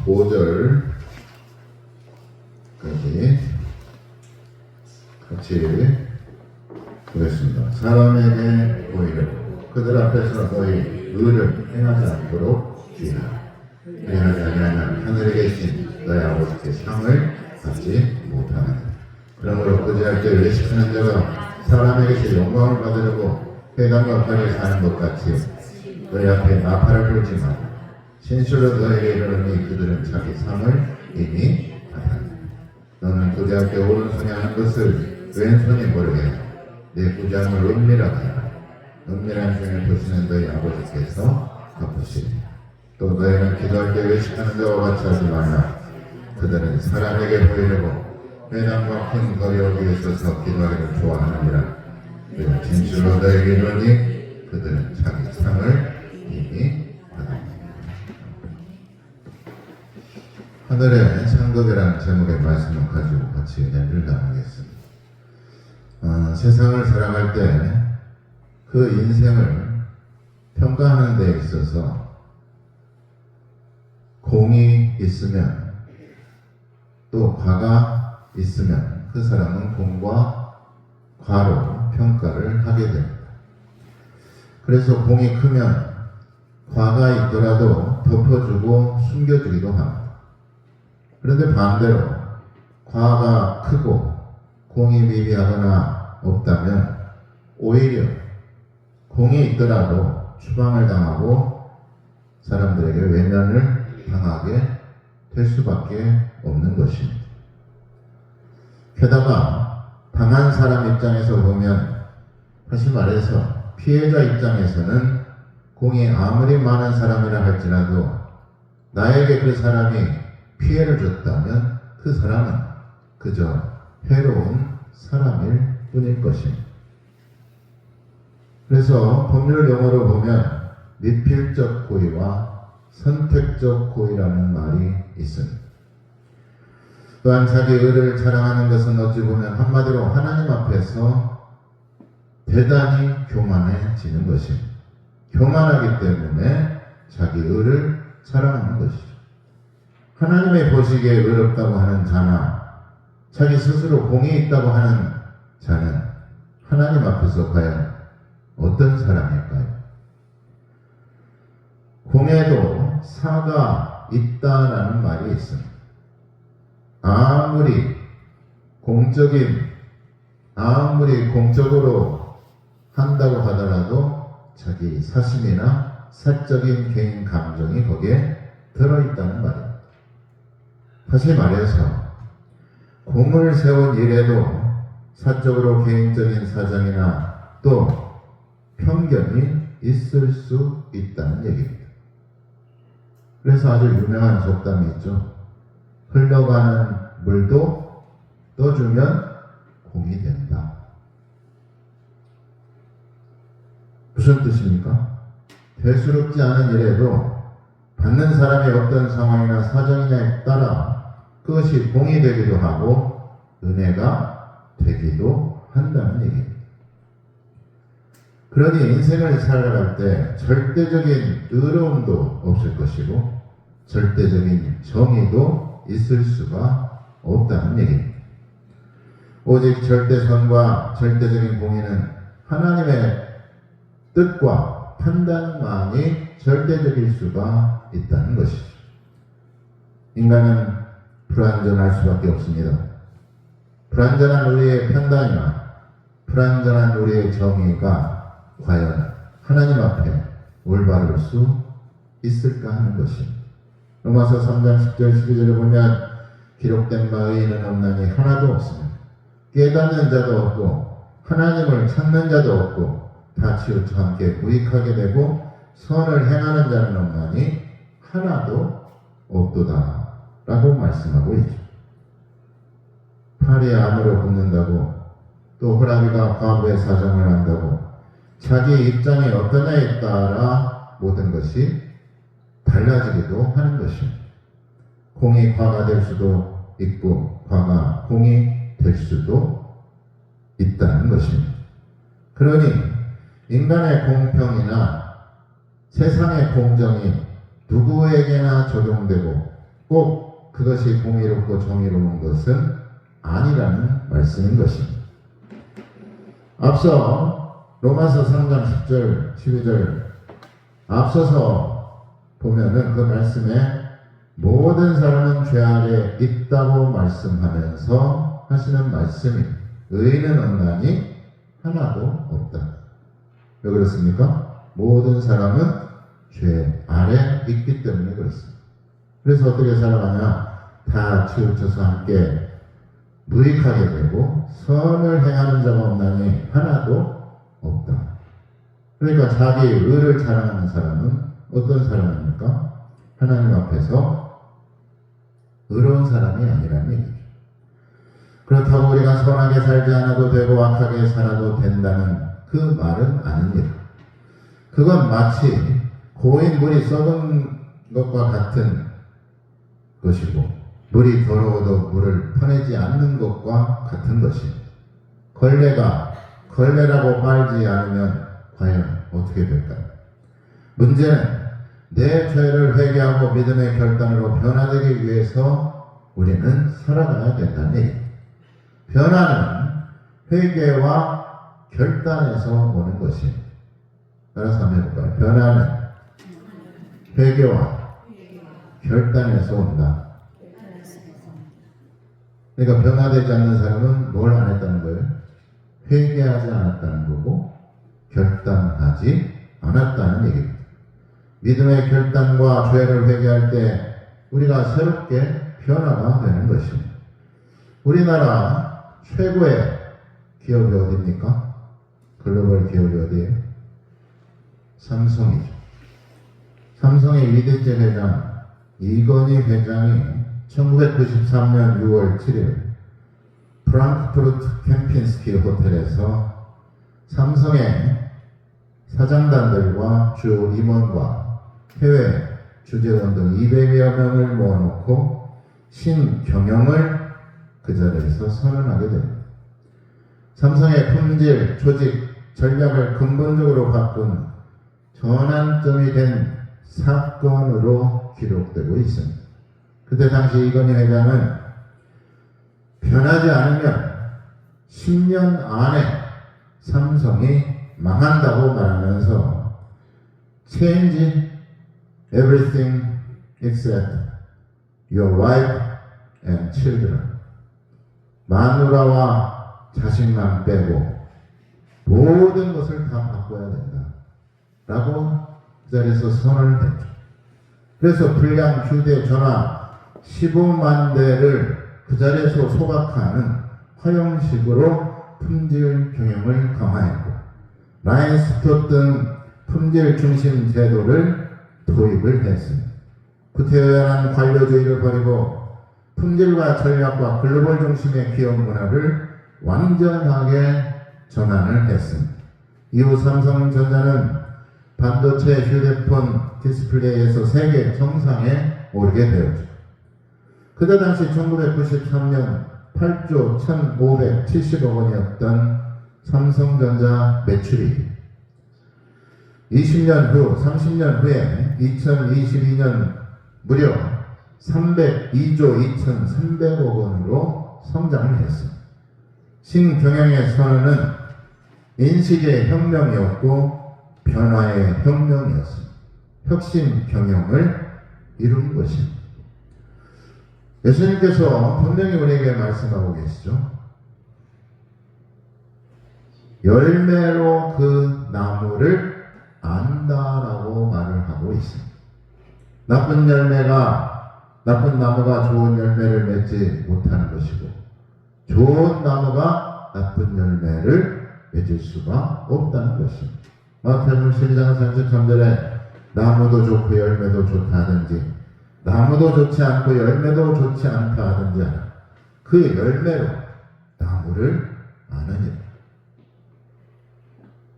5절까지 같이 보겠습니다. 사람에게 보이려고 그들 앞에서 너희 의를 행하지 않도록 주의하라. 행하지 아니하면 하늘에 계신 너희 아버지께 상을 받지 못하느니라. 그러므로 그제할 때 외식하는 자가 사람에게서 영광을 받으려고 회당과 관에 사는 것 같이 너희 앞에 나팔을 불지 마라. 진실로 너에게 이르노니 그들은 자기 상을 이미 받았느니라. 너는 구제할 때 오른손이 하는 것을 왼손이 모르게 하라. 내 구제함을 은밀하게 하라. 은밀한 중에 보시는 너희 아버지께서 갚으시리라. 또 너희는 기도할 때 외식하는 자와 같이 하지 말라. 그들은 사람에게 보이려고 회당과 큰 거리 어디에 서서 기도하기를 좋아하느니라. 그리고 진실로 너에게 이르노니 그들은 자기 상을 이미 받았느니라. 하늘의 상급이라는 제목의 말씀을 가지고 같이 은혜를 나누겠습니다. 세상을 살아갈 때 그 인생을 평가하는 데 있어서 공이 있으면 또 과가 있으면 그 사람은 공과 과로 평가를 하게 됩니다. 그래서 공이 크면 과가 있더라도 덮어주고 숨겨주기도 합니다. 그런데 반대로 과가 크고 공이 미비하거나 없다면 오히려 공이 있더라도 추방을 당하고 사람들에게 외면을 당하게 될 수밖에 없는 것입니다. 게다가 당한 사람 입장에서 보면 다시 말해서 피해자 입장에서는 공이 아무리 많은 사람이라 할지라도 나에게 그 사람이 피해를 줬다면 그 사람은 그저 해로운 사람일 뿐일 것입니다. 그래서 법률 용어로 보면 미필적 고의와 선택적 고의라는 말이 있습니다. 또한 자기 의를 자랑하는 것은 어찌 보면 한마디로 하나님 앞에서 대단히 교만해지는 것입니다. 교만하기 때문에 자기 의를 자랑하는 것이죠. 하나님의 보시기에 의롭다고 하는 자나 자기 스스로 공이 있다고 하는 자는 하나님 앞에서 과연 어떤 사람일까요? 공에도 사가 있다라는 말이 있습니다. 아무리 공적으로 한다고 하더라도 자기 사심이나 사적인 개인 감정이 거기에 들어있다는 말입니다. 다시 말해서 공을 세운 일에도 사적으로 개인적인 사정이나 또 편견이 있을 수 있다는 얘기입니다. 그래서 아주 유명한 속담이 있죠. 흘러가는 물도 떠주면 공이 된다. 무슨 뜻입니까? 대수롭지 않은 일에도 받는 사람의 어떤 상황이나 사정이냐에 따라 그것이 공이 되기도 하고 은혜가 되기도 한다는 얘기입니다. 그러니 인생을 살아갈 때 절대적인 의로움도 없을 것이고 절대적인 정의도 있을 수가 없다는 얘기입니다. 오직 절대선과 절대적인 공의는 하나님의 뜻과 판단만이 절대적일 수가 있다는 것이죠. 인간은 불완전할 수밖에 없습니다. 불완전한 우리의 판단이나 불완전한 우리의 정의가 과연 하나님 앞에 올바를 수 있을까 하는 것입니다. 로마서 3장 10절 12절에 보면 기록된 바 의인은 없나니 하나도 없으며 깨닫는 자도 없고 하나님을 찾는 자도 없고 다 치우쳐 함께 무익하게 되고 선을 행하는 자는 없나니 하나도 없도다 라고 말씀하고 있죠. 팔이 암으로 붓는다고 또 호랑이가 과부의 사정을 한다고 자기 입장이 어떠냐에 따라 모든 것이 달라지기도 하는 것입니다. 공이 과가 될 수도 있고 과가 공이 될 수도 있다는 것입니다. 그러니 인간의 공평이나 세상의 공정이 누구에게나 적용되고 꼭 그것이 공의롭고 정의로운 것은 아니라는 말씀인 것입니다. 앞서 로마서 3장 10절, 12절 앞서서 보면은 그 말씀에 모든 사람은 죄 아래 있다고 말씀하면서 하시는 말씀이 의인은 없나니 하나도 없다. 왜 그렇습니까? 모든 사람은 죄 아래 있기 때문에 그렇습니다. 그래서 어떻게 살아가냐? 다 치우쳐서 함께 무익하게 되고 선을 행하는 자가 없나니 하나도 없다. 그러니까 자기 의를 자랑하는 사람은 어떤 사람입니까? 하나님 앞에서 의로운 사람이 아니라는 얘기죠. 그렇다고 우리가 선하게 살지 않아도 되고 악하게 살아도 된다는 그 말은 아닙니다. 그건 마치 고인 물이 썩은 것과 같은 것이고 물이 더러워도 물을 퍼내지 않는 것과 같은 것입니다. 걸레가 걸레라고 빨지 않으면 과연 어떻게 될까요? 문제는 내 죄를 회개하고 믿음의 결단으로 변화되기 위해서 우리는 살아가야 된다는 얘기입니다. 변화는 회개와 결단에서 오는 것입니다. 따라서 한번 해볼까요? 변화는 회개와 결단에서 온다. 그러니까 변화되지 않는 사람은 뭘 안 했다는 거예요? 회개하지 않았다는 거고 결단하지 않았다는 얘기입니다. 믿음의 결단과 죄를 회개할 때 우리가 새롭게 변화가 되는 것입니다. 우리나라 최고의 기업이 어디입니까? 글로벌 기업이 어디예요? 삼성이죠. 삼성의 2대째 회장 이건희 회장이 1993년 6월 7일 프랑크푸르트 캠핀스키 호텔에서 삼성의 사장단들과 주 임원과 해외 주재원 등 200여 명을 모아놓고 신경영을 그 자리에서 선언하게 됩니다. 삼성의 품질, 조직, 전략을 근본적으로 바꾼 전환점이 된 사건으로 기록되고 있습니다. 그때 당시 이건희 회장은 변하지 않으면 10년 안에 삼성이 망한다고 말하면서 Change everything except your wife and children. 마누라와 자식만 빼고 모든 것을 다 바꿔야 된다. 라고 그 자리에서 선언을 했죠. 그래서 불량 휴대전화 15만 대를 그 자리에서 소각하는 화형식으로 품질 경영을 강화했고 라인스톱 등 품질 중심 제도를 도입을 했습니다. 구태연한 관료주의를 버리고 품질과 전략과 글로벌 중심의 기업 문화를 완전하게 전환을 했습니다. 이후 삼성전자는 반도체, 휴대폰, 디스플레이에서 세계 정상에 오르게 되었죠. 그때 당시 1993년 8조 1,570억 원이었던 삼성전자 매출이 20년 후, 30년 후에 2022년 무려 302조 2,300억 원으로 성장을 했습니다. 신경영의 선언은 인식의 혁명이었고 변화의 혁명이었습니다. 혁신 경영을 이룬 것입니다. 예수님께서 분명히 우리에게 말씀하고 계시죠. 열매로 그 나무를 안다라고 말을 하고 있습니다. 나쁜 나무가 좋은 열매를 맺지 못하는 것이고 좋은 나무가 나쁜 열매를 맺을 수가 없다는 것입니다. 마태복음 12장 33절에 나무도 좋고 열매도 좋다 하든지 나무도 좋지 않고 열매도 좋지 않다 하든지 그 열매로 나무를 아느니라.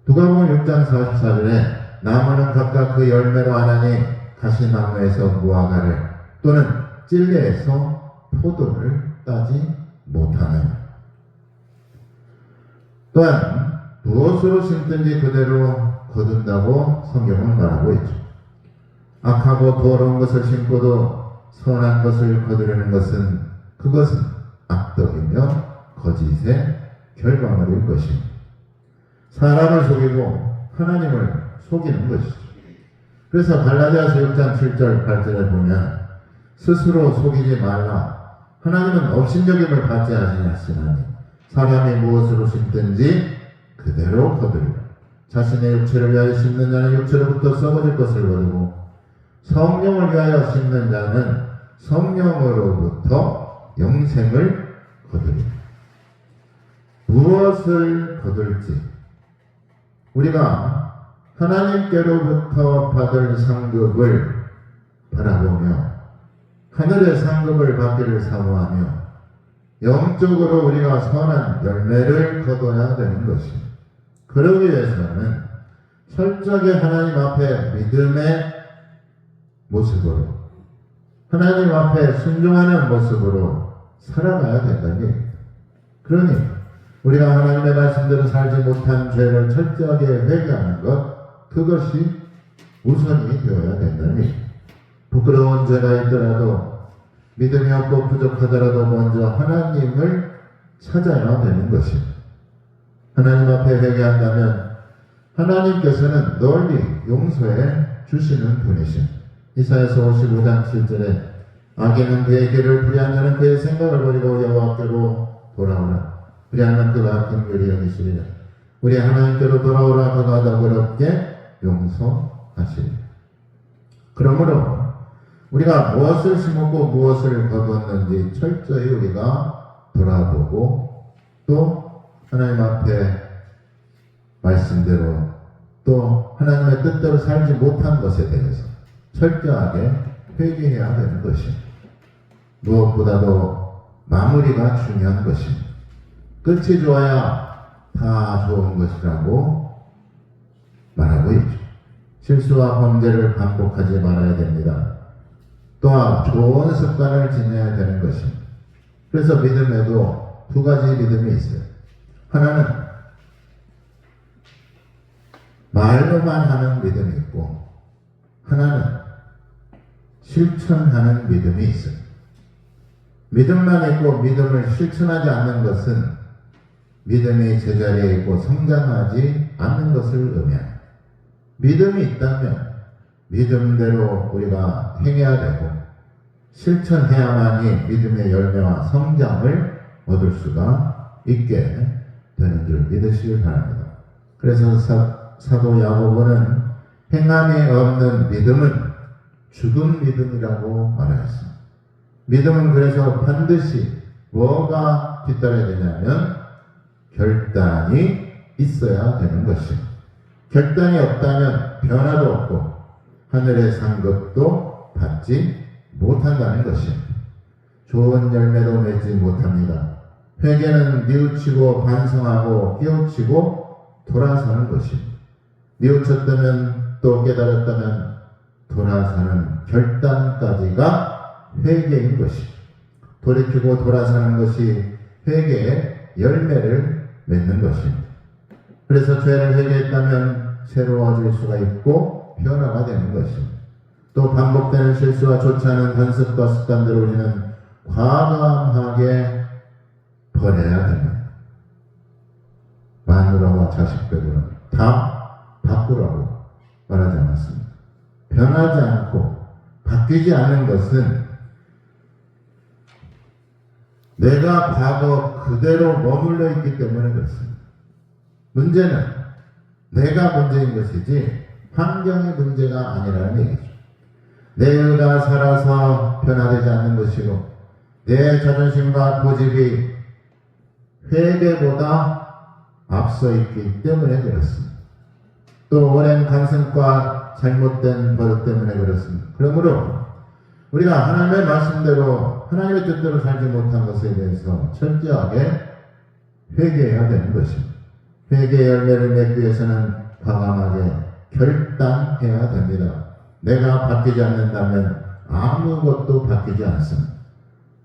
누가복음 6장 44절에 나무는 각각 그 열매로 아나니 가시나무에서 무화과를 또는 찔레에서 포도를 따지 못하느냐. 또한 무엇으로 심든지 그대로 거둔다고 성경은 말하고 있죠. 악하고 더러운 것을 심고도 선한 것을 거두려는 것은 그것은 악덕이며 거짓의 결과물일 것입니다. 사람을 속이고 하나님을 속이는 것이죠. 그래서 갈라디아서 6장 7절 8절에 보면 스스로 속이지 말라. 하나님은 업신여김을 받지 아니하시나니 사람이 무엇으로 심든지 그대로 거두리라. 자신의 육체를 위하여 심는 자는 육체로부터 썩어질 것을 거두고 성령을 위하여 심는 자는 성령으로부터 영생을 거두리라. 무엇을 거둘지 우리가 하나님께로부터 받을 상급을 바라보며 하늘의 상급을 받기를 사모하며 영적으로 우리가 선한 열매를 거둬야 되는 것입니다. 그러기 위해서는 철저하게 하나님 앞에 믿음의 모습으로 하나님 앞에 순종하는 모습으로 살아가야 된다는 얘기입니다. 그러니 우리가 하나님의 말씀대로 살지 못한 죄를 철저하게 회개하는 것, 그것이 우선이 되어야 된다는 얘기입니다. 부끄러운 죄가 있더라도 믿음이 없고 부족하더라도 먼저 하나님을 찾아야 되는 것입니다. 하나님 앞에 회개한다면 하나님께서는 널리 용서해 주시는 분이십니다. 이사야서 55장 7절에 악인은 그의 길을 불의한 자는 그의 생각을 버리고 여호와께로 돌아오라. 그리하면 그가 긍휼히 여기시리라. 우리 하나님께로 돌아오라. 그가 너그럽게 용서하시리라. 그러므로 우리가 무엇을 심었고 무엇을 거두었는지 철저히 우리가 돌아보고 또 하나님 앞에 말씀대로 또 하나님의 뜻대로 살지 못한 것에 대해서 철저하게 회개해야 되는 것입니다. 무엇보다도 마무리가 중요한 것입니다. 끝이 좋아야 다 좋은 것이라고 말하고 있죠. 실수와 범죄를 반복하지 말아야 됩니다. 또한 좋은 습관을 지녀야 되는 것입니다. 그래서 믿음에도 두 가지 믿음이 있어요. 하나는 말로만 하는 믿음이 있고 하나는 실천하는 믿음이 있어요. 믿음만 있고 믿음을 실천하지 않는 것은 믿음이 제자리에 있고 성장하지 않는 것을 의미합니다. 믿음이 있다면 믿음대로 우리가 행해야 되고 실천해야만이 믿음의 열매와 성장을 얻을 수가 있게 되는 줄 믿으시길 바랍니다. 그래서 사도 야고보는 행함이 없는 믿음은 죽은 믿음이라고 말하였습니다. 믿음은 그래서 반드시 뭐가 뒤따라야 되냐면 결단이 있어야 되는 것입니다. 결단이 없다면 변화도 없고 하늘의 상급도 받지 못한다는 것입니다. 좋은 열매도 맺지 못합니다. 회개는 뉘우치고 반성하고 깨우치고 돌아서는 것입니다. 뉘우쳤다면 또 깨달았다면 돌아서는 결단까지가 회개인 것입니다. 돌이키고 돌아서는 것이 회개의 열매를 맺는 것입니다. 그래서 죄를 회개했다면 새로워질 수가 있고 변화가 되는 것입니다. 또 반복되는 실수와 좋지 않은 관습과 습관들을 우리는 과감하게 버려야 됩니다. 마누라와 자식 빼고는 다 바꾸라고 말하지 않았습니다. 변하지 않고 바뀌지 않은 것은 내가 과거 그대로 머물러 있기 때문에 그렇습니다. 문제는 내가 문제인 것이지 환경의 문제가 아니라는 얘기죠. 내가 살아서 변화되지 않는 것이고 내 자존심과 고집이 회개보다 앞서 있기 때문에 그렇습니다. 또 오랜 간섭과 잘못된 버릇 때문에 그렇습니다. 그러므로 우리가 하나님의 말씀대로 하나님의 뜻대로 살지 못한 것에 대해서 철저하게 회개해야 되는 것입니다. 회개의 열매를 맺기 위해서는 과감하게 결단해야 됩니다. 내가 바뀌지 않는다면 아무것도 바뀌지 않습니다.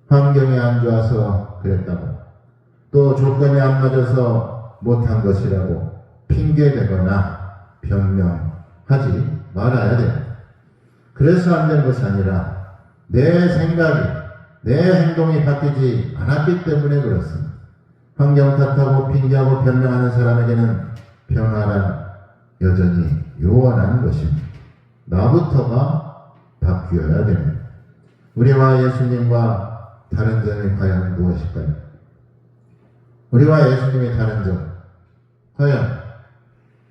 환경이 안 좋아서 그랬다고 또 조건이 안 맞아서 못한 것이라고 핑계대거나 변명하지 말아야 됩니다. 그래서 안 되는 것이 아니라 내 생각이, 내 행동이 바뀌지 않았기 때문에 그렇습니다. 환경 탓하고 핑계하고 변명하는 사람에게는 평화란 여전히 요원한 것입니다. 나부터가 바뀌어야 됩니다. 우리와 예수님과 다른 점이 과연 무엇일까요? 우리와 예수님의 다른 점, 과연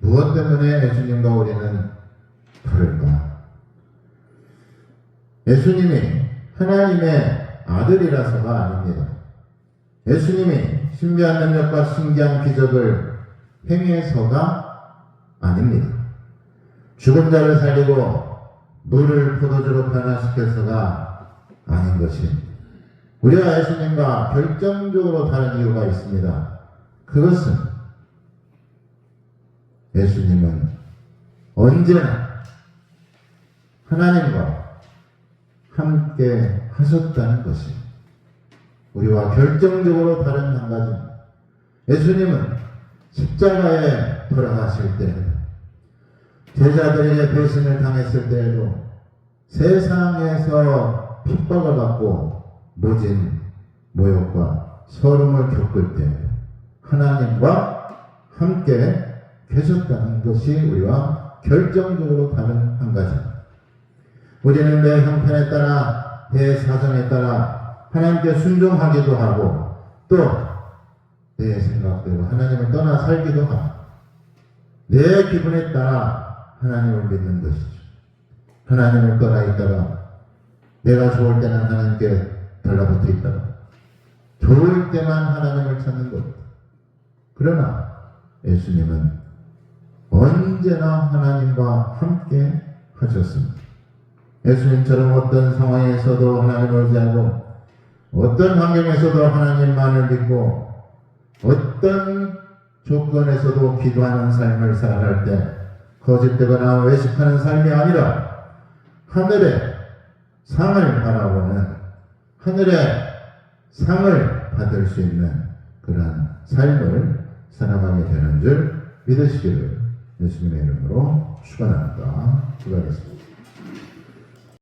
무엇 때문에 예수님과 우리는 다를까? 예수님이 하나님의 아들이라서가 아닙니다. 예수님이 신비한 능력과 신기한 기적을 행해서가 아닙니다. 죽은 자를 살리고 물을 포도주로 변화시켜서가 아닌 것입니다. 우리와 예수님과 결정적으로 다른 이유가 있습니다. 그것은 예수님은 언제나 하나님과 함께 하셨다는 것입니다. 우리와 결정적으로 다른 한 가지입니다. 예수님은 십자가에 돌아가실 때에도, 제자들에게 배신을 당했을 때에도, 세상에서 핍박을 받고 모진 모욕과 서름을 겪을 때에도 하나님과 함께 계셨다는 것이 우리와 결정적으로 다른 한 가지입니다. 우리는 내 형편에 따라, 내 사정에 따라 하나님께 순종하기도 하고 또 내 생각대로 하나님을 떠나 살기도 하고 내 기분에 따라 하나님을 믿는 것이죠. 하나님을 떠나 있다가 내가 좋을 때는 하나님께 달라붙어 있다가 좋을 때만 하나님을 찾는 겁니다. 그러나 예수님은 언제나 하나님과 함께 하셨습니다. 예수님처럼 어떤 상황에서도 하나님을 의지하고 어떤 환경에서도 하나님만을 믿고 어떤 조건에서도 기도하는 삶을 살아갈 때 거짓되거나 외식하는 삶이 아니라 하늘의 상을 바라보는, 하늘의 상을 받을 수 있는 그러한 삶을 살아가게 되는 줄 믿으시기를 예수님의 이름으로 축원합니다. 기도하겠습니다.